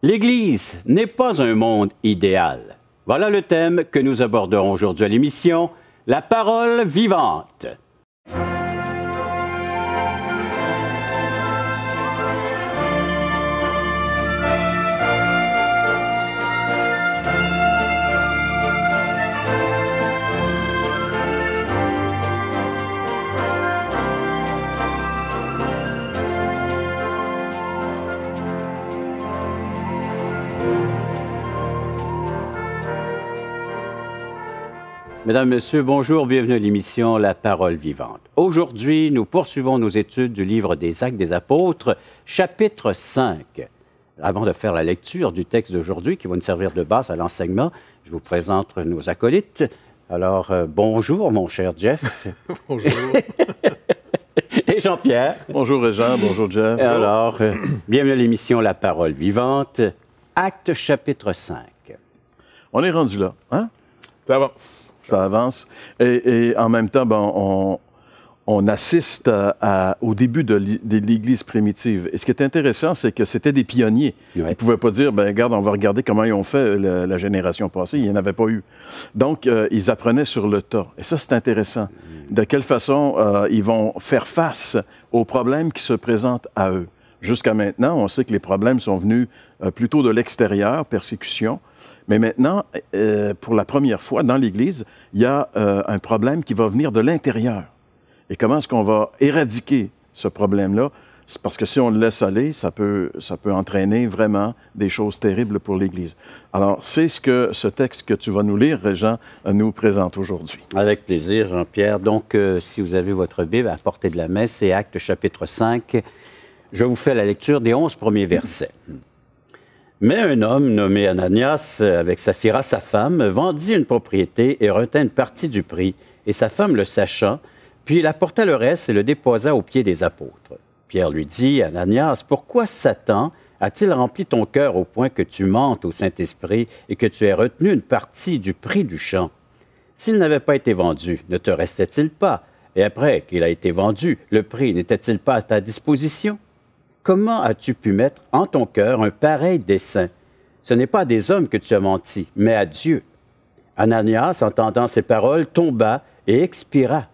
L'Église n'est pas un monde idéal. Voilà le thème que nous aborderons aujourd'hui à l'émission « La parole vivante ». Mesdames, Messieurs, bonjour, bienvenue à l'émission La Parole vivante. Aujourd'hui, nous poursuivons nos études du livre des Actes des Apôtres, chapitre 5. Avant de faire la lecture du texte d'aujourd'hui qui va nous servir de base à l'enseignement, je vous présente nos acolytes. Alors, bonjour, mon cher Jeff. Bonjour. Et Jean-Pierre. Bonjour, Régent. Bonjour, Jeff. Alors, bienvenue à l'émission La Parole vivante, Actes chapitre 5. On est rendu là, hein? Ça avance. Ça avance. Et en même temps, on assiste au début de l'Église primitive. Et ce qui est intéressant, c'est que c'était des pionniers. Oui. Ils ne pouvaient pas dire, regarde, on va regarder comment ils ont fait la génération passée. Il n'y en avait pas eu. Donc, ils apprenaient sur le tas. Et ça, c'est intéressant. De quelle façon ils vont faire face aux problèmes qui se présentent à eux. Jusqu'à maintenant, on sait que les problèmes sont venus plutôt de l'extérieur, persécution. Mais maintenant, pour la première fois dans l'Église, il y a un problème qui va venir de l'intérieur. Et comment est-ce qu'on va éradiquer ce problème-là? C'est parce que si on le laisse aller, ça peut entraîner vraiment des choses terribles pour l'Église. Alors, c'est ce que ce texte que tu vas nous lire, Régent, nous présente aujourd'hui. Avec plaisir, Jean-Pierre. Donc, si vous avez votre Bible à portée de la main, c'est Actes chapitre 5. Je vous fais la lecture des 11 premiers versets. Mais un homme nommé Ananias, avec Saphira, sa femme, vendit une propriété et retint une partie du prix, et sa femme le sachant, puis il apporta le reste et le déposa aux pieds des apôtres. Pierre lui dit, Ananias, pourquoi Satan a-t-il rempli ton cœur au point que tu mentes au Saint-Esprit et que tu aies retenu une partie du prix du champ? S'il n'avait pas été vendu, ne te restait-il pas? Et après qu'il a été vendu, le prix n'était-il pas à ta disposition? Comment as-tu pu mettre en ton cœur un pareil dessein? Ce n'est pas à des hommes que tu as menti, mais à Dieu. Ananias, entendant ces paroles, tomba et expira.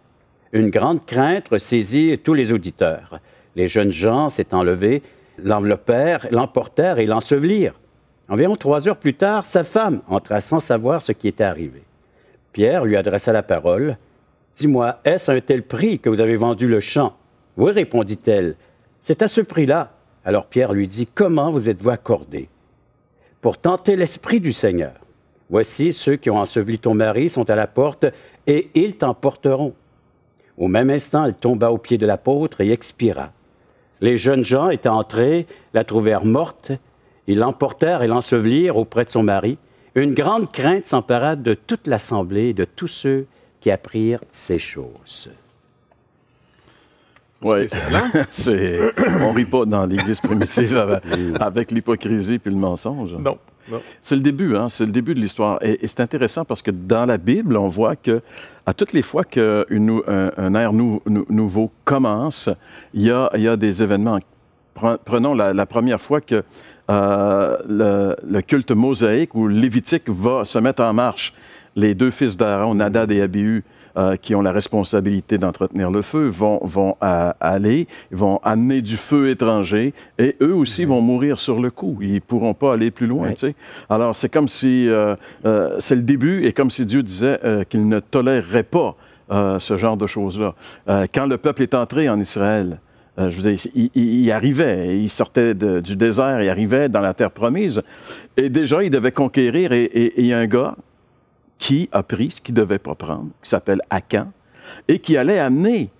Une grande crainte ressaisit tous les auditeurs. Les jeunes gens s'étant levés, l'emportèrent et l'ensevelirent. Environ 3 heures plus tard, sa femme entra sans savoir ce qui était arrivé. Pierre lui adressa la parole. « Dis-moi, est-ce à un tel prix que vous avez vendu le champ? »« Oui, répondit-elle. » C'est à ce prix-là. Alors Pierre lui dit, « Comment vous êtes-vous accordé pour tenter l'Esprit du Seigneur? Voici ceux qui ont enseveli ton mari sont à la porte, et ils t'emporteront. » Au même instant, elle tomba aux pieds de l'apôtre et expira. Les jeunes gens étant entrés, la trouvèrent morte. Ils l'emportèrent et l'ensevelirent auprès de son mari. Une grande crainte s'empara de toute l'assemblée et de tous ceux qui apprirent ces choses. Oui, on ne rit pas dans l'Église primitive avec l'hypocrisie puis le mensonge. Non. C'est le début, hein? C'est le début de l'histoire. Et c'est intéressant parce que dans la Bible, on voit que à toutes les fois qu'un ère nouveau commence, il y a des événements. Prenons la première fois que le culte mosaïque ou lévitique va se mettre en marche. Les 2 fils d'Aaron, Nadab et Abihu, qui ont la responsabilité d'entretenir le feu, vont aller, ils vont amener du feu étranger, et eux aussi vont mourir sur le coup. Ils ne pourront pas aller plus loin. Tu sais. Alors, c'est comme si c'est le début, et comme si Dieu disait qu'il ne tolérerait pas ce genre de choses-là. Quand le peuple est entré en Israël, je veux dire, il arrivait, il sortait du désert, il arrivait dans la terre promise, et déjà, il devait conquérir, et il y a un gars qui a pris ce qu'il ne devait pas prendre, qui s'appelle Akan, et qui allait amener,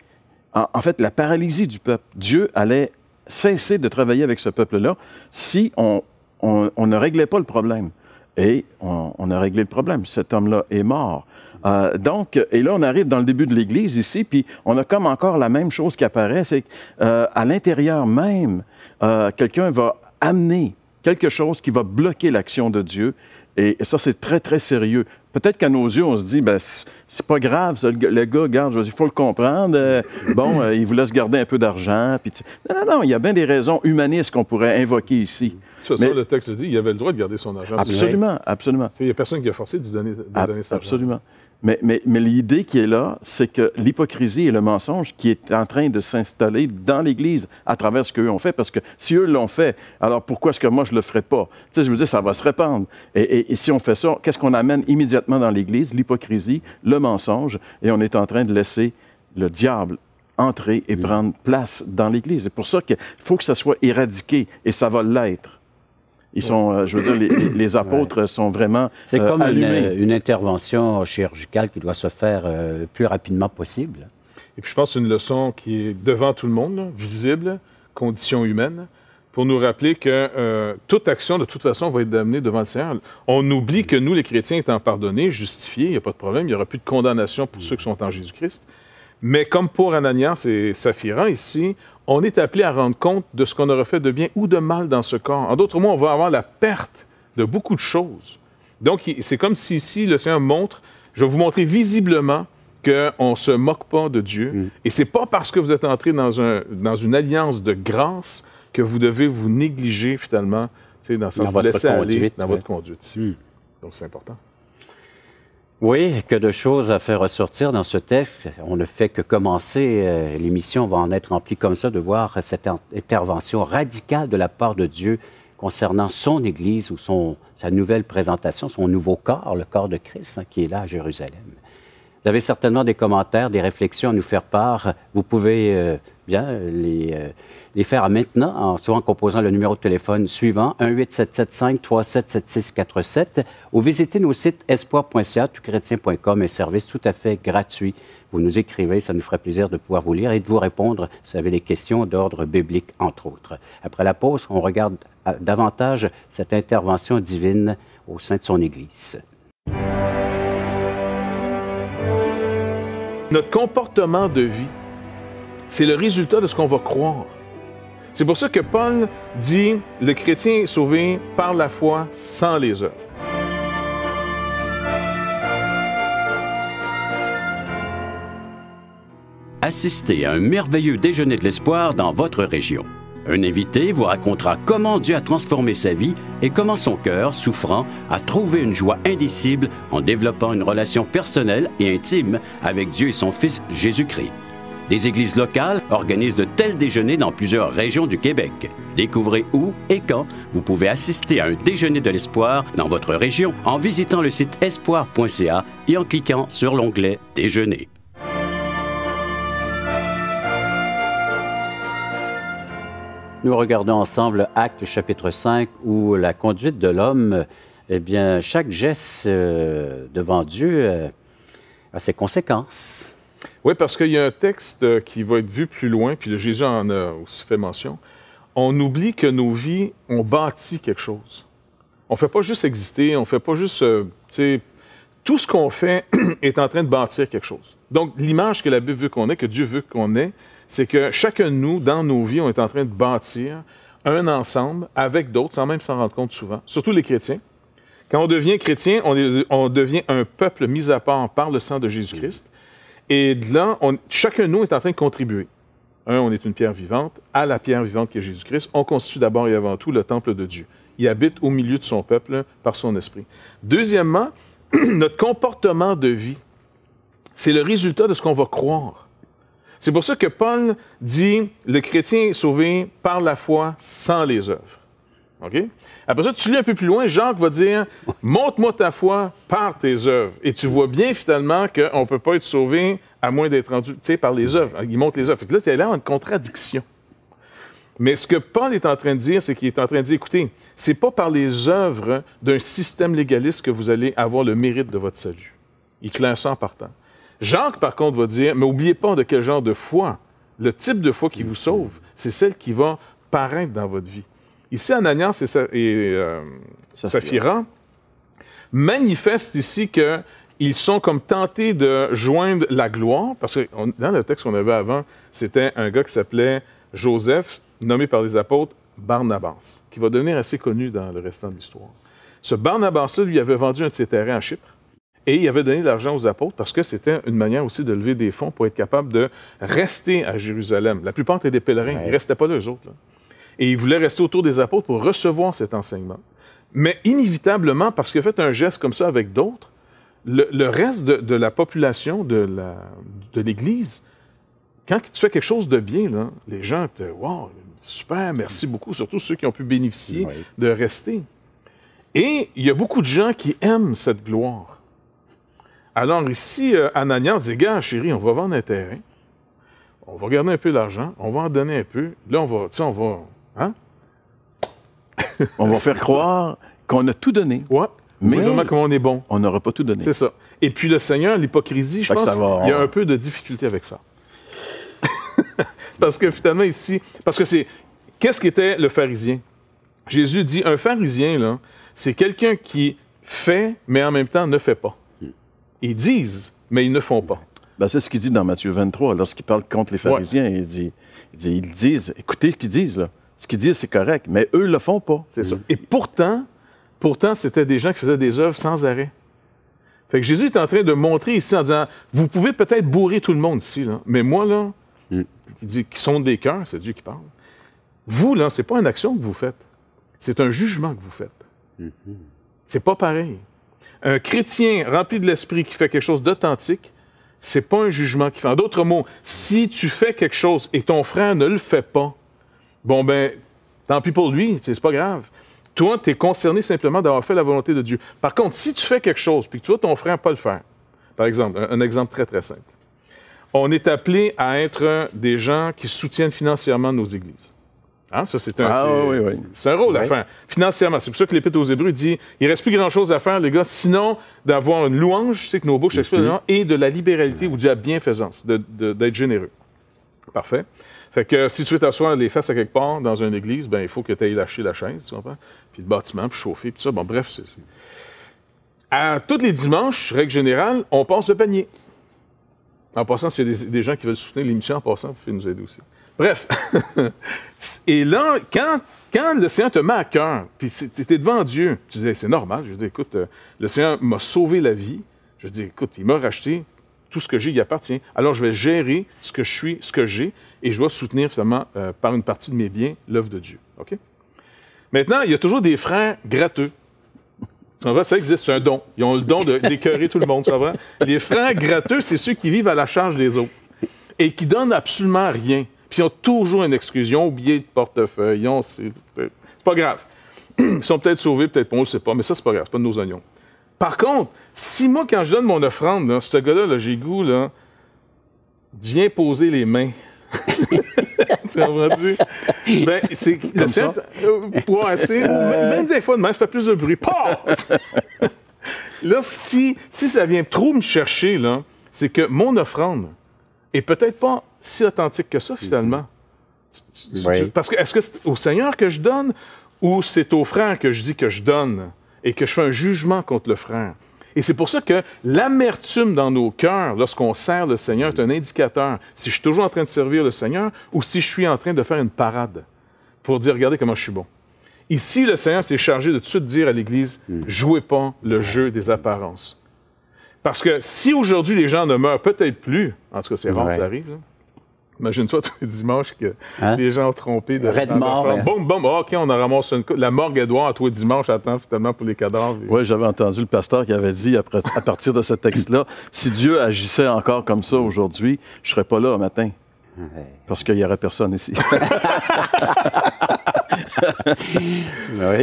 en fait, la paralysie du peuple. Dieu allait cesser de travailler avec ce peuple-là si on ne réglait pas le problème. Et on a réglé le problème. Cet homme-là est mort. Et là, on arrive dans le début de l'Église ici, puis on a comme encore la même chose qui apparaît, c'est qu'à l'intérieur même, quelqu'un va amener quelque chose qui va bloquer l'action de Dieu, Et ça, c'est très, très sérieux. Peut-être qu'à nos yeux, on se dit, ben, c'est pas grave, ça, le gars, regarde, il faut le comprendre. Il vous laisse garder un peu d'argent. Non, il y a bien des raisons humanistes qu'on pourrait invoquer ici. De toute façon, le texte dit, il avait le droit de garder son argent. Absolument, absolument. Il n'y a personne qui a forcé de donner cet argent. Absolument. Mais l'idée qui est là, c'est que l'hypocrisie et le mensonge qui est en train de s'installer dans l'Église à travers ce qu'eux ont fait, parce que si eux l'ont fait, alors pourquoi est-ce que moi je le ferais pas? Tu sais, je veux dire, ça va se répandre. Et si on fait ça, qu'est-ce qu'on amène immédiatement dans l'Église? L'hypocrisie, le mensonge, et on est en train de laisser le diable entrer et prendre place dans l'Église. C'est pour ça qu'il faut que ça soit éradiqué, et ça va l'être. Ils sont, je veux dire, les apôtres sont vraiment C'est comme allumés. une intervention chirurgicale qui doit se faire le plus rapidement possible. Et puis je pense que c'est une leçon qui est devant tout le monde, là, visible, condition humaine, pour nous rappeler que toute action, de toute façon, va être amenée devant le Seigneur. On oublie que nous, les chrétiens, étant pardonnés, justifiés, il n'y a pas de problème, il n'y aura plus de condamnation pour ceux qui sont en Jésus-Christ. Mais comme pour Ananias et Saphira, ici, on est appelé à rendre compte de ce qu'on aura fait de bien ou de mal dans ce corps. En d'autres mots, on va avoir la perte de beaucoup de choses. Donc, c'est comme si ici, le Seigneur montre, je vais vous montrer visiblement qu'on ne se moque pas de Dieu. Et c'est pas parce que vous êtes entré dans une alliance de grâce que vous devez vous négliger, finalement, dans votre conduite. Donc, c'est important. Oui, que de choses à faire ressortir dans ce texte. On ne fait que commencer. L'émission va en être remplie comme ça, de voir cette intervention radicale de la part de Dieu concernant son Église ou sa nouvelle présentation, son nouveau corps, le corps de Christ, qui est là à Jérusalem. Vous avez certainement des commentaires, des réflexions à nous faire part. Vous pouvez bien les faire maintenant, soit en composant le numéro de téléphone suivant, 1-877-537-7647, ou visiter nos sites espoir.ca, touschrétien.com, un service tout à fait gratuit. Vous nous écrivez, ça nous ferait plaisir de pouvoir vous lire et de vous répondre si vous avez des questions d'ordre biblique, entre autres. Après la pause, on regarde davantage cette intervention divine au sein de son Église. Notre comportement de vie, c'est le résultat de ce qu'on va croire. C'est pour ça que Paul dit, le chrétien est sauvé par la foi sans les œuvres. Assistez à un merveilleux déjeuner de l'espoir dans votre région. Un invité vous racontera comment Dieu a transformé sa vie et comment son cœur, souffrant, a trouvé une joie indicible en développant une relation personnelle et intime avec Dieu et son Fils Jésus-Christ. Des églises locales organisent de tels déjeuners dans plusieurs régions du Québec. Découvrez où et quand vous pouvez assister à un déjeuner de l'espoir dans votre région en visitant le site espoir.ca et en cliquant sur l'onglet « Déjeuner ». Nous regardons ensemble Actes chapitre 5 où la conduite de l'homme, eh bien, chaque geste devant Dieu a ses conséquences. Oui, parce qu'il y a un texte qui va être vu plus loin, puis Jésus en a aussi fait mention. On oublie que nos vies ont bâti quelque chose. On ne fait pas juste exister, on ne fait pas juste... tout ce qu'on fait est en train de bâtir quelque chose. Donc, l'image que la Bible veut qu'on ait, que Dieu veut qu'on ait, c'est que chacun de nous, dans nos vies, on est en train de bâtir un ensemble avec d'autres, sans même s'en rendre compte souvent, surtout les chrétiens. Quand on devient chrétien, on devient un peuple mis à part par le sang de Jésus-Christ. Et là, chacun de nous est en train de contribuer. On est une pierre vivante. À la pierre vivante qui est Jésus-Christ, on constitue d'abord et avant tout le temple de Dieu. Il habite au milieu de son peuple par son esprit. Deuxièmement, notre comportement de vie, c'est le résultat de ce qu'on va croire. C'est pour ça que Paul dit, le chrétien est sauvé par la foi sans les œuvres. OK? Après ça, tu lis un peu plus loin, Jacques va dire, montre-moi ta foi par tes œuvres. Et tu vois bien finalement qu'on ne peut pas être sauvé à moins d'être rendu, par les œuvres. Il montre les œuvres. Fait que là, tu es là en contradiction. Mais ce que Paul est en train de dire, c'est qu'il est en train de dire, écoutez, c'est pas par les œuvres d'un système légaliste que vous allez avoir le mérite de votre salut. Il claire ça en partant. Jacques, par contre, va dire, mais n'oubliez pas de quel genre de foi, le type de foi qui vous sauve, c'est celle qui va paraître dans votre vie. Ici, Ananias et Saphira manifestent ici qu'ils sont comme tentés de joindre la gloire, parce que dans le texte qu'on avait avant, c'était un gars qui s'appelait Joseph, nommé par les apôtres Barnabas, qui va devenir assez connu dans le restant de l'histoire. Ce Barnabas-là, lui, avait vendu un de ses terrains à Chypre et il avait donné de l'argent aux apôtres parce que c'était une manière aussi de lever des fonds pour être capable de rester à Jérusalem. La plupart étaient des pèlerins, ils ne restaient pas là, eux autres. Là. Et ils voulaient rester autour des apôtres pour recevoir cet enseignement. Mais inévitablement, parce qu'il a fait un geste comme ça avec d'autres, le reste de la population de l'Église, quand tu fais quelque chose de bien, là, les gens te « Wow, super, merci beaucoup », surtout ceux qui ont pu bénéficier de rester. Et il y a beaucoup de gens qui aiment cette gloire. Alors ici, Ananias dit « Gars, chérie, on va vendre un terrain, on va garder un peu d'argent, on va en donner un peu, là, on va... Hein? On va faire croire qu'on a tout donné. Ouais. Mais c'est vraiment comme on est bon. On n'aura pas tout donné. C'est ça. Et puis le Seigneur, l'hypocrisie, je pense qu'il y a un peu de difficulté avec ça. Parce que finalement ici, qu'est-ce qu'était le pharisien? Jésus dit, un pharisien, là, c'est quelqu'un qui fait, mais en même temps ne fait pas. Ils disent, mais ils ne font pas. Ben, c'est ce qu'il dit dans Matthieu 23, lorsqu'il parle contre les pharisiens. Ouais. Ils disent, écoutez ce qu'ils disent, là. Ce qu'ils disent, c'est correct, mais eux ne le font pas. C'est ça. Et pourtant, c'était des gens qui faisaient des œuvres sans arrêt. Fait que Jésus est en train de montrer ici en disant, vous pouvez peut-être bourrer tout le monde ici, là, mais moi, là, il dit, qui sont des cœurs, c'est Dieu qui parle. Vous, là, c'est pas une action que vous faites. C'est un jugement que vous faites. C'est pas pareil. Un chrétien rempli de l'esprit qui fait quelque chose d'authentique, c'est pas un jugement qu'il fait. En d'autres mots, si tu fais quelque chose et ton frère ne le fait pas, bon, ben, tant pis pour lui, c'est pas grave. Toi, tu es concerné simplement d'avoir fait la volonté de Dieu. Par contre, si tu fais quelque chose puis que tu vois ton frère pas le faire, par exemple, un exemple très, très simple, on est appelé à être des gens qui soutiennent financièrement nos églises. Hein? Ça, c'est un rôle à faire, financièrement. C'est pour ça que l'Épître aux Hébreux dit, il ne reste plus grand-chose à faire, les gars, sinon d'avoir une louange, tu sais que nos bouches expriment, et de la libéralité ou de la bienfaisance, d'être généreux. Parfait. Fait que si tu veux t'asseoir les fesses à quelque part dans une église, ben il faut que tu ailles lâcher la chaise, tu comprends? Puis le bâtiment, puis chauffer, puis ça. Bon, bref, À tous les dimanches, règle générale, on passe le panier. En passant, s'il y a des gens qui veulent soutenir l'émission, en passant, vous pouvez nous aider aussi. Bref. Et là, quand le Seigneur te met à cœur, puis tu es devant Dieu, tu dis, c'est normal. Je dis, écoute, le Seigneur m'a sauvé la vie. Je dis, écoute, il m'a racheté. Tout ce que j'ai, il appartient. Alors, je vais gérer ce que je suis, ce que j'ai, et je dois soutenir, finalement, par une partie de mes biens, l'œuvre de Dieu. OK? Maintenant, il y a toujours des frères gratteux. Tu comprends? Ça existe, c'est un don. Ils ont le don d'écœurer tout le monde, tu comprends? Les frères gratteux, c'est ceux qui vivent à la charge des autres et qui donnent absolument rien. Puis ils ont toujours une excuse. Ils ont oublié le portefeuille. C'est pas grave. Ils sont peut-être sauvés, peut-être pas, on ne le sait pas, mais ça, c'est pas grave, c'est pas de nos oignons. Par contre, si moi, quand je donne mon offrande, là, ce gars-là, là, j'ai goût, là, viens poser les mains. Tu comprends-tu? Ben, c'est comme ça. Ouais, tu sais, même des fois, de même, ça fait plus de bruit. Pah! Là, si ça vient trop me chercher, là, c'est que mon offrande est peut-être pas si authentique que ça, finalement. Parce que est-ce que c'est au Seigneur que je donne ou c'est au frère que je dis que je donne et que je fais un jugement contre le frère? Et c'est pour ça que l'amertume dans nos cœurs, lorsqu'on sert le Seigneur, est un indicateur si je suis toujours en train de servir le Seigneur ou si je suis en train de faire une parade pour dire, regardez comment je suis bon. Ici, le Seigneur s'est chargé de tout de suite dire à l'Église, jouez pas le jeu des apparences. Parce que si aujourd'hui les gens ne meurent peut-être plus, en tout cas c'est rare que ça arrive, là. Imagine-toi tous les dimanches que les gens ont trompé de mort. Boum, boum, OK, on a ramassé une la morgue Édouard tous les dimanches attend finalement pour les cadavres. Oui, j'avais entendu le pasteur qui avait dit, à partir de ce texte-là, si Dieu agissait encore comme ça aujourd'hui, je ne serais pas là un matin. Parce qu'il n'y aurait personne ici.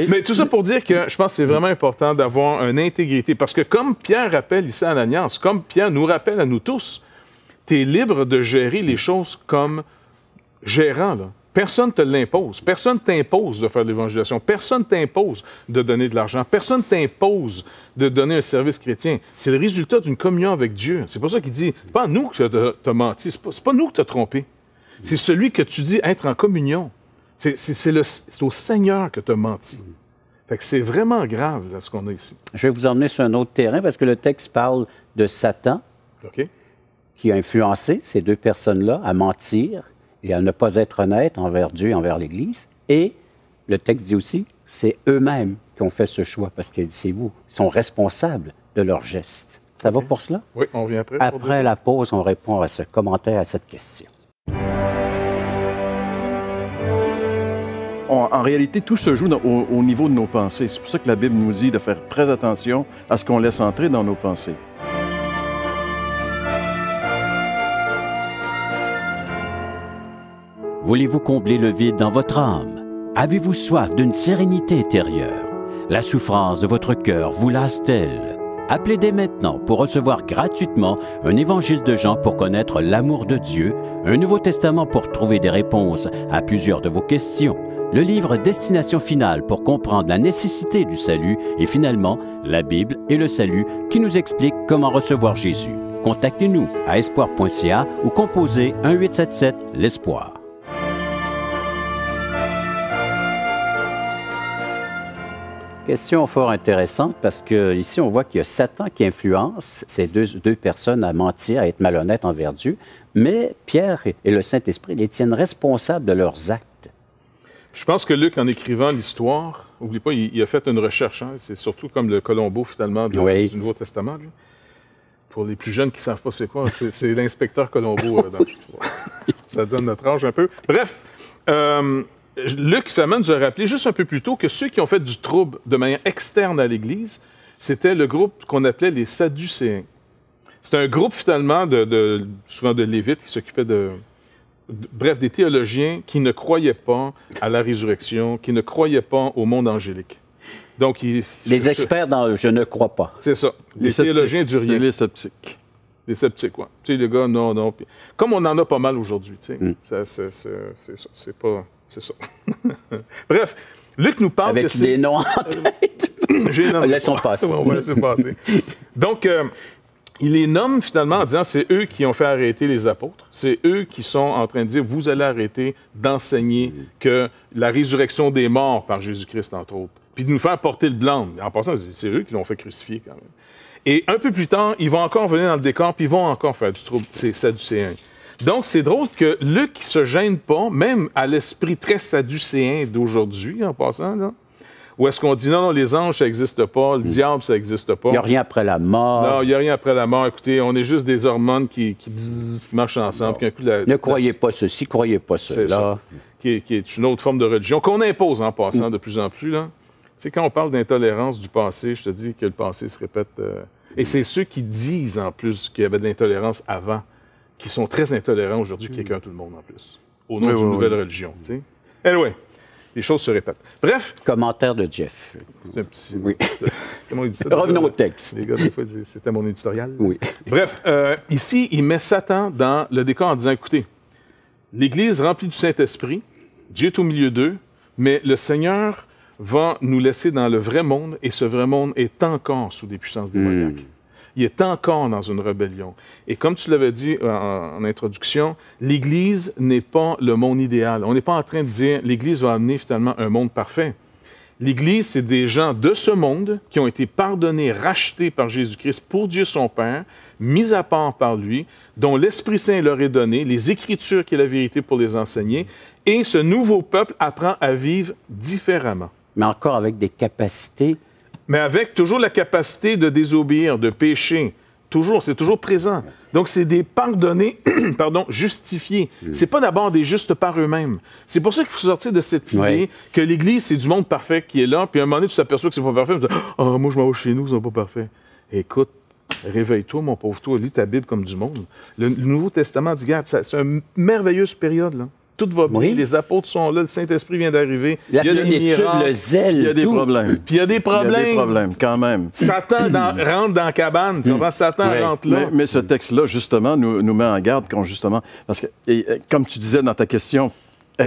Mais tout ça pour dire que je pense que c'est vraiment important d'avoir une intégrité. Parce que comme Pierre rappelle ici à Ananias, comme Pierre nous rappelle à nous tous, tu es libre de gérer les choses comme gérant. Là. Personne ne te l'impose. Personne ne t'impose de faire de l'évangélisation. Personne ne t'impose de donner de l'argent. Personne ne t'impose de donner un service chrétien. C'est le résultat d'une communion avec Dieu. C'est pour ça qu'il dit, c'est pas nous que tu as menti, c'est pas nous que tu as trompé. C'est celui que tu dis être en communion. C'est au Seigneur que tu as menti. Fait que c'est vraiment grave là, ce qu'on a ici. Je vais vous emmener sur un autre terrain parce que le texte parle de Satan. OK. Qui a influencé ces deux personnes-là à mentir et à ne pas être honnêtes envers Dieu et envers l'Église. Et le texte dit aussi, c'est eux-mêmes qui ont fait ce choix, parce que c'est vous, ils sont responsables de leurs gestes. Ça va pour cela? Oui, on revient après. Après la pause, on répond à ce commentaire, à cette question. En réalité, tout se joue au niveau de nos pensées. C'est pour ça que la Bible nous dit de faire très attention à ce qu'on laisse entrer dans nos pensées. Voulez-vous combler le vide dans votre âme? Avez-vous soif d'une sérénité intérieure? La souffrance de votre cœur vous lasse-t-elle? Appelez dès maintenant pour recevoir gratuitement un évangile de Jean pour connaître l'amour de Dieu, un Nouveau Testament pour trouver des réponses à plusieurs de vos questions, le livre Destination finale pour comprendre la nécessité du salut et finalement la Bible et le salut qui nous explique comment recevoir Jésus. Contactez-nous à espoir.ca ou composez 1-877-l'Espoir. Question fort intéressante parce qu'ici, on voit qu'il y a Satan qui influence ces deux personnes à mentir, à être malhonnêtes envers Dieu, mais Pierre et le Saint-Esprit les tiennent responsables de leurs actes. Je pense que Luc, en écrivant l'histoire, n'oublie pas, il a fait une recherche. Hein? C'est surtout comme le Colombo, finalement, du Nouveau Testament. Lui. Pour les plus jeunes qui ne savent pas c'est quoi, c'est l'inspecteur Colombo dans l'histoire. Ça donne notre âge un peu. Bref, Luc, finalement, nous a rappelé juste un peu plus tôt que ceux qui ont fait du trouble de manière externe à l'Église, c'était le groupe qu'on appelait les Sadducéens. C'est un groupe, finalement, souvent de Lévites qui s'occupaient bref, des théologiens qui ne croyaient pas à la résurrection, qui ne croyaient pas au monde angélique. Donc, les experts dans « je ne crois pas ». C'est ça. Les théologiens du rien. Les sceptiques. Les sceptiques, oui. Tu sais, les gars, non. Puis, comme on en a pas mal aujourd'hui, tu sais. C'est ça. C'est pas... C'est ça. Bref, Luc nous parle avec des noms en tête. Laissons passer. On va laisser passer. Donc, il les nomme finalement en disant c'est eux qui ont fait arrêter les apôtres. C'est eux qui sont en train de dire vous allez arrêter d'enseigner que la résurrection des morts par Jésus-Christ, entre autres. Puis de nous faire porter le blanc. En passant, c'est eux qui l'ont fait crucifier quand même. Et un peu plus tard, ils vont encore venir dans le décor puis ils vont encore faire du trouble. C'est Sadducéens. Donc, c'est drôle que Luc ne se gêne pas, même à l'esprit très sadducéen d'aujourd'hui, en passant, là, où est-ce qu'on dit non, les anges, ça n'existe pas, le diable, ça n'existe pas. Il n'y a rien après la mort. Non, il n'y a rien après la mort. Écoutez, on est juste des hormones qui marchent ensemble. Ne croyez pas ceci, croyez pas cela. Ça, qui est une autre forme de religion qu'on impose en passant de plus en plus. Là. Tu sais, quand on parle d'intolérance du passé, je te dis que le passé se répète. Et c'est ceux qui disent en plus qu'il y avait de l'intolérance avant, qui sont très intolérants aujourd'hui, quelqu'un tout le monde en plus, au nom d'une nouvelle religion. Tu sais. Anyway, les choses se répètent. Bref. Commentaire de Jeff. C'est un petit... Oui. Comment il dit ça? Revenons au texte. Les gars, des fois, c'était mon éditorial. Oui. Bref, ici, il met Satan dans le décor en disant, écoutez, l'Église remplie du Saint-Esprit, Dieu est au milieu d'eux, mais le Seigneur va nous laisser dans le vrai monde, et ce vrai monde est encore sous des puissances démoniaques. Il est encore dans une rébellion. Et comme tu l'avais dit en introduction, l'Église n'est pas le monde idéal. On n'est pas en train de dire l'Église va amener finalement un monde parfait. L'Église, c'est des gens de ce monde qui ont été pardonnés, rachetés par Jésus-Christ pour Dieu son Père, mis à part par lui, dont l'Esprit Saint leur est donné, les Écritures qui est la vérité pour les enseigner, et ce nouveau peuple apprend à vivre différemment. Mais encore avec des capacités. Mais avec toujours la capacité de désobéir, de pécher. Toujours, c'est toujours présent. Donc, c'est des pardonnés, justifiés. C'est pas d'abord des justes par eux-mêmes. C'est pour ça qu'il faut sortir de cette idée que l'Église, c'est du monde parfait qui est là, puis à un moment donné, tu t'aperçois que c'est pas parfait, tu dis « Ah, moi, je m'en vais chez nous, ils sont pas parfaits. » Écoute, réveille-toi, mon pauvre toi, lis ta Bible comme du monde. Le Nouveau Testament dit « Regarde, c'est une merveilleuse période, là. Tout va bien, les apôtres sont là, le Saint-Esprit vient d'arriver. Il y a des miracles, le zèle, il y a des problèmes. Puis il y a des problèmes. Il y a des problèmes, quand même. Satan rentre dans la cabane, tu vois, Satan rentre là. Mais ce texte-là, justement, nous met en garde, justement, parce que, comme tu disais dans ta question,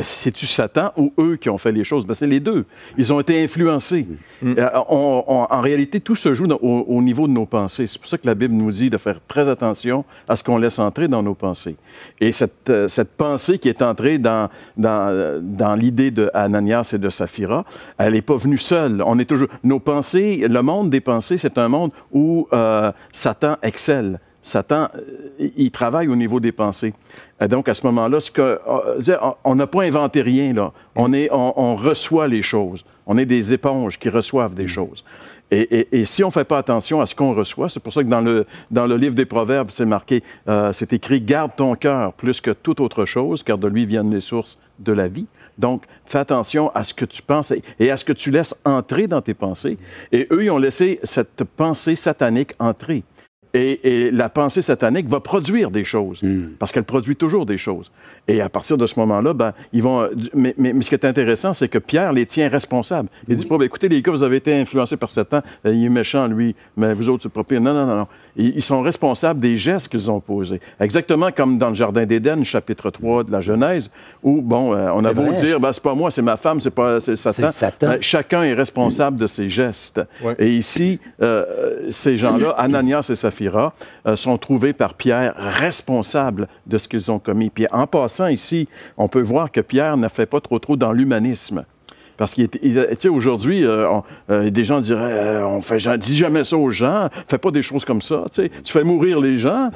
c'est-tu Satan ou eux qui ont fait les choses? Ben, c'est les deux. Ils ont été influencés. En réalité, tout se joue au niveau de nos pensées. C'est pour ça que la Bible nous dit de faire très attention à ce qu'on laisse entrer dans nos pensées. Et cette pensée qui est entrée dans l'idée de Ananias et de Saphira, elle n'est pas venue seule. On est toujours... Nos pensées, le monde des pensées, c'est un monde où Satan excelle. Satan, il travaille au niveau des pensées. Et donc, à ce moment-là, on n'a pas inventé rien, là. On reçoit les choses. On est des éponges qui reçoivent des choses. Et si on ne fait pas attention à ce qu'on reçoit, c'est pour ça que dans le livre des Proverbes, c'est marqué, c'est écrit « Garde ton cœur plus que toute autre chose, car de lui viennent les sources de la vie ». Donc, fais attention à ce que tu penses et à ce que tu laisses entrer dans tes pensées. Et eux, ils ont laissé cette pensée satanique entrer. Et la pensée satanique va produire des choses, parce qu'elle produit toujours des choses. Et à partir de ce moment-là, ben, ils vont... Mais ce qui est intéressant, c'est que Pierre les tient responsables. Il dit pas, ben, écoutez, les gars, vous avez été influencés par Satan, il est méchant, lui, mais vous autres, c'est pas pire. Non. Ils sont responsables des gestes qu'ils ont posés. Exactement comme dans le Jardin d'Éden, chapitre 3 de la Genèse, où, bon, on a beau dire, ben, c'est pas moi, c'est ma femme, c'est Satan. Ben, chacun est responsable de ses gestes. Ouais. Et ici, ces gens-là, Ananias et Saphira, sont trouvés par Pierre responsables de ce qu'ils ont commis. Puis en passant ici, on peut voir que Pierre ne fait pas trop dans l'humanisme. Parce qu'il tu sais, aujourd'hui, des gens diraient, dis jamais ça aux gens, fais pas des choses comme ça, tu fais mourir les gens.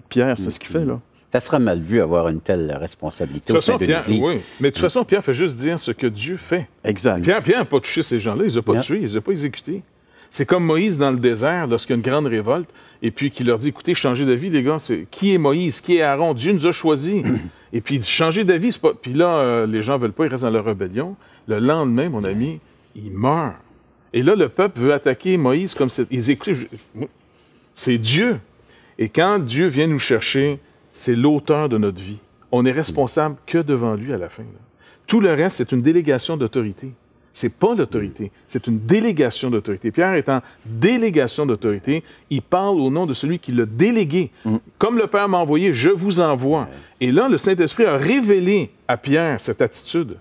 Pierre, c'est ce qu'il fait, là. Ça sera mal vu avoir une telle responsabilité au sein de l'Église. Oui, mais de toute façon, Pierre fait juste dire ce que Dieu fait. Exact. Pierre n'a pas touché ces gens-là, il les a pas tués, il les a pas exécutés. C'est comme Moïse dans le désert, lorsqu'il y a une grande révolte, et puis qu'il leur dit, écoutez, changez d'avis, les gars, qui est Moïse, qui est Aaron? Dieu nous a choisis. Et puis il dit, changez d'avis, c'est pas... Puis là, les gens veulent pas, ils restent dans leur rébellion. Le lendemain, mon ami, il meurt. Et là, le peuple veut attaquer Moïse comme c'est... Ils disent, écoutez, c'est Dieu. Et quand Dieu vient nous chercher, c'est l'auteur de notre vie. On est responsable que devant lui à la fin. Là. Tout le reste, c'est une délégation d'autorité. C'est pas l'autorité, c'est une délégation d'autorité. Pierre est en délégation d'autorité. Il parle au nom de celui qui l'a délégué. Comme le Père m'a envoyé, je vous envoie. Et là, le Saint-Esprit a révélé à Pierre cette attitude.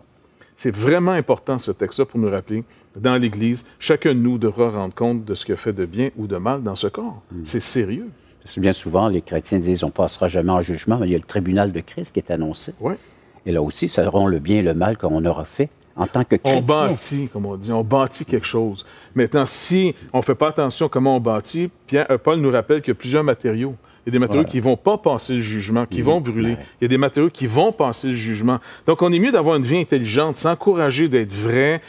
C'est vraiment important, ce texte-là, pour nous rappeler, dans l'Église, chacun de nous devra rendre compte de ce qu'il a fait de bien ou de mal dans ce corps. C'est sérieux. Bien souvent, les chrétiens disent on ne passera jamais en jugement, mais il y a le tribunal de Christ qui est annoncé. Ouais. Et là aussi, seront le bien et le mal qu'on aura fait. En tant que chrétien. On bâtit, comme on dit, on bâtit quelque chose. Maintenant, si on ne fait pas attention à comment on bâtit, Paul nous rappelle qu'il y a plusieurs matériaux. Il y a des matériaux qui ne vont pas passer le jugement, qui vont brûler. Il y a des matériaux qui vont passer le jugement. Donc, on est mieux d'avoir une vie intelligente, s'encourager d'être vrai.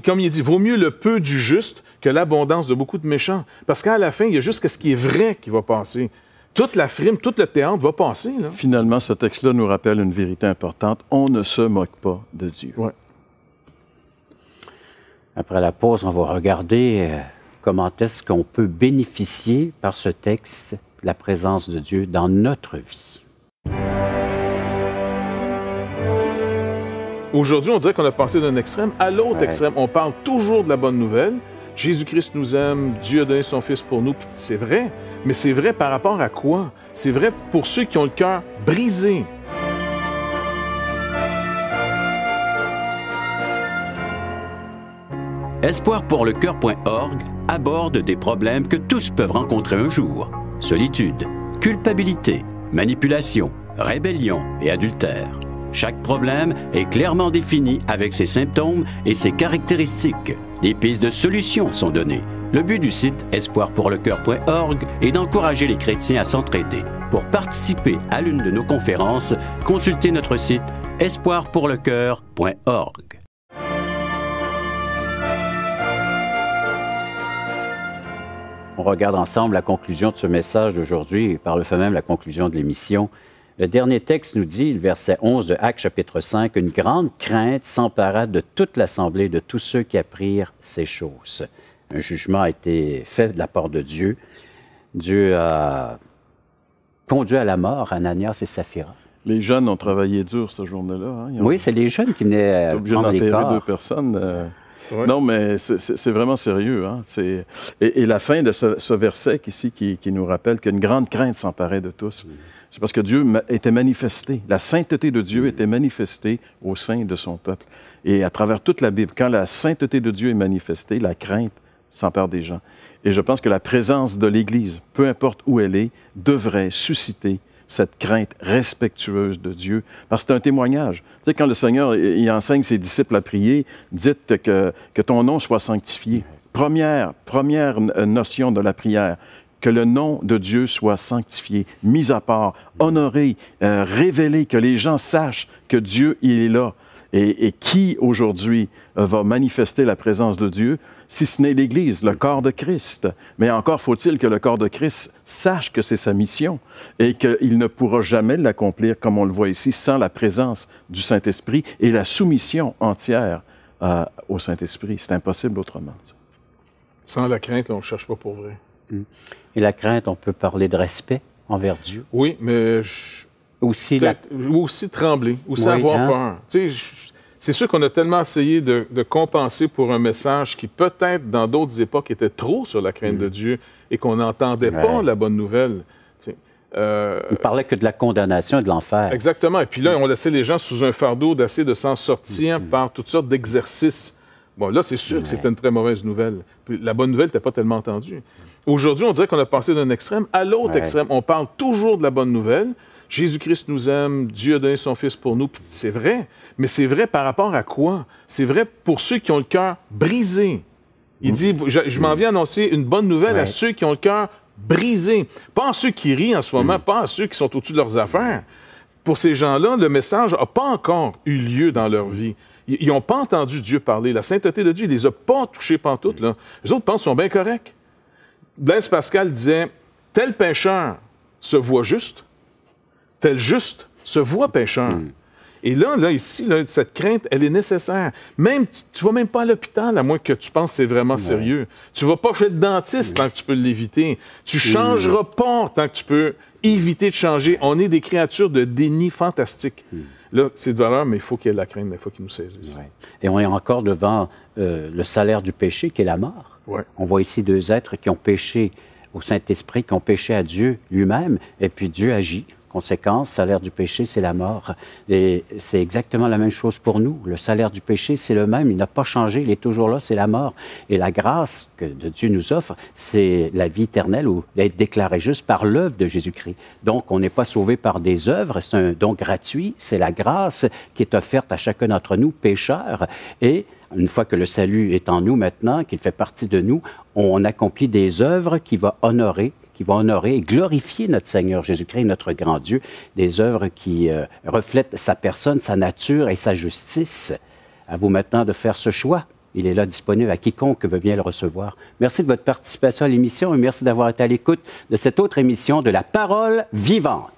Comme il dit, vaut mieux le peu du juste que l'abondance de beaucoup de méchants. Parce qu'à la fin, il y a juste ce qui est vrai qui va passer. Toute la frime, tout le théâtre va passer. Là. Finalement, ce texte-là nous rappelle une vérité importante. On ne se moque pas de Dieu. Ouais. Après la pause, on va regarder comment est-ce qu'on peut bénéficier par ce texte de la présence de Dieu dans notre vie. Aujourd'hui, on dirait qu'on a passé d'un extrême à l'autre extrême. On parle toujours de la bonne nouvelle. Jésus-Christ nous aime, Dieu a donné son Fils pour nous. C'est vrai, mais c'est vrai par rapport à quoi? C'est vrai pour ceux qui ont le cœur brisé. Espoirpourlecoeur.org aborde des problèmes que tous peuvent rencontrer un jour. Solitude, culpabilité, manipulation, rébellion et adultère. Chaque problème est clairement défini avec ses symptômes et ses caractéristiques. Des pistes de solutions sont données. Le but du site espoirpourlecoeur.org est d'encourager les chrétiens à s'entraider. Pour participer à l'une de nos conférences, consultez notre site espoirpourlecoeur.org. On regarde ensemble la conclusion de ce message d'aujourd'hui et par le fait même la conclusion de l'émission. Le dernier texte nous dit, le verset 11 de Actes chapitre 5, « Une grande crainte s'empara de toute l'assemblée, de tous ceux qui apprirent ces choses. » Un jugement a été fait de la part de Dieu. Dieu a conduit à la mort Ananias et Saphira. Les jeunes ont travaillé dur ce journée-là. Hein? Oui, c'est les jeunes qui venaient prendre les corps. Deux personnes. Ouais. Non, mais c'est vraiment sérieux. Hein? Et la fin de ce verset ici qui nous rappelle qu'une grande crainte s'emparait de tous. C'est parce que Dieu était manifesté. La sainteté de Dieu était manifestée au sein de son peuple. Et à travers toute la Bible, quand la sainteté de Dieu est manifestée, la crainte s'empare des gens. Et je pense que la présence de l'Église, peu importe où elle est, devrait susciter cette crainte respectueuse de Dieu, parce que c'est un témoignage. Tu sais, quand le Seigneur il enseigne ses disciples à prier, dites que ton nom soit sanctifié. Première notion de la prière. que le nom de Dieu soit sanctifié, mis à part, honoré, révélé, que les gens sachent que Dieu, il est là. Et qui, aujourd'hui, va manifester la présence de Dieu, si ce n'est l'Église, le corps de Christ? Mais encore faut-il que le corps de Christ sache que c'est sa mission et qu'il ne pourra jamais l'accomplir, comme on le voit ici, sans la présence du Saint-Esprit et la soumission entière au Saint-Esprit. C'est impossible autrement. Sans la crainte, là, on ne cherche pas pour vrai. Et la crainte, on peut parler de respect envers Dieu. Oui, mais aussi trembler, aussi oui, avoir peur. Tu sais, c'est sûr qu'on a tellement essayé de compenser pour un message qui, peut-être, dans d'autres époques, était trop sur la crainte de Dieu et qu'on n'entendait pas la bonne nouvelle. Tu sais, on ne parlait que de la condamnation et de l'enfer. Exactement. Et puis là, on laissait les gens sous un fardeau d'essayer de s'en sortir par toutes sortes d'exercices. Bon, là, c'est sûr que c'était une très mauvaise nouvelle. Puis la bonne nouvelle n'était pas tellement entendue. Aujourd'hui, on dirait qu'on a passé d'un extrême à l'autre extrême. On parle toujours de la bonne nouvelle. Jésus-Christ nous aime, Dieu a donné son Fils pour nous. C'est vrai, mais c'est vrai par rapport à quoi? C'est vrai pour ceux qui ont le cœur brisé. Il dit, je m'en viens annoncer une bonne nouvelle à ceux qui ont le cœur brisé. Pas à ceux qui rient en ce moment, pas à ceux qui sont au-dessus de leurs affaires. Pour ces gens-là, le message n'a pas encore eu lieu dans leur vie. Ils n'ont pas entendu Dieu parler. La sainteté de Dieu, il ne les a pas touchés pantoute. Là. Les autres pensent qu'ils sont bien corrects. Blaise Pascal disait, tel pécheur se voit juste, tel juste se voit pécheur. Et là, ici, cette crainte, elle est nécessaire. Même, tu ne vas même pas à l'hôpital, à moins que tu penses que c'est vraiment sérieux. Tu ne vas pas chez le dentiste tant que tu peux l'éviter. Tu ne changeras pas tant que tu peux éviter de changer. On est des créatures de déni fantastique. Là, c'est de valeur, mais il faut qu'il y ait de la crainte, il faut qu'il nous saisisse. Et on est encore devant le salaire du péché, qui est la mort. On voit ici deux êtres qui ont péché au Saint-Esprit, qui ont péché à Dieu lui-même, et puis Dieu agit. Conséquence, salaire du péché, c'est la mort. Et c'est exactement la même chose pour nous. Le salaire du péché, c'est le même. Il n'a pas changé. Il est toujours là, c'est la mort. Et la grâce que Dieu nous offre, c'est la vie éternelle ou d'être déclaré juste par l'œuvre de Jésus-Christ. Donc, on n'est pas sauvé par des œuvres. C'est un don gratuit. C'est la grâce qui est offerte à chacun d'entre nous, pécheurs. Et une fois que le salut est en nous maintenant, qu'il fait partie de nous, on accomplit des œuvres qui vont honorer et glorifier notre Seigneur Jésus-Christ, notre grand Dieu, des œuvres qui reflètent sa personne, sa nature et sa justice. À vous maintenant de faire ce choix. Il est là disponible à quiconque veut bien le recevoir. Merci de votre participation à l'émission et merci d'avoir été à l'écoute de cette autre émission de La Parole vivante.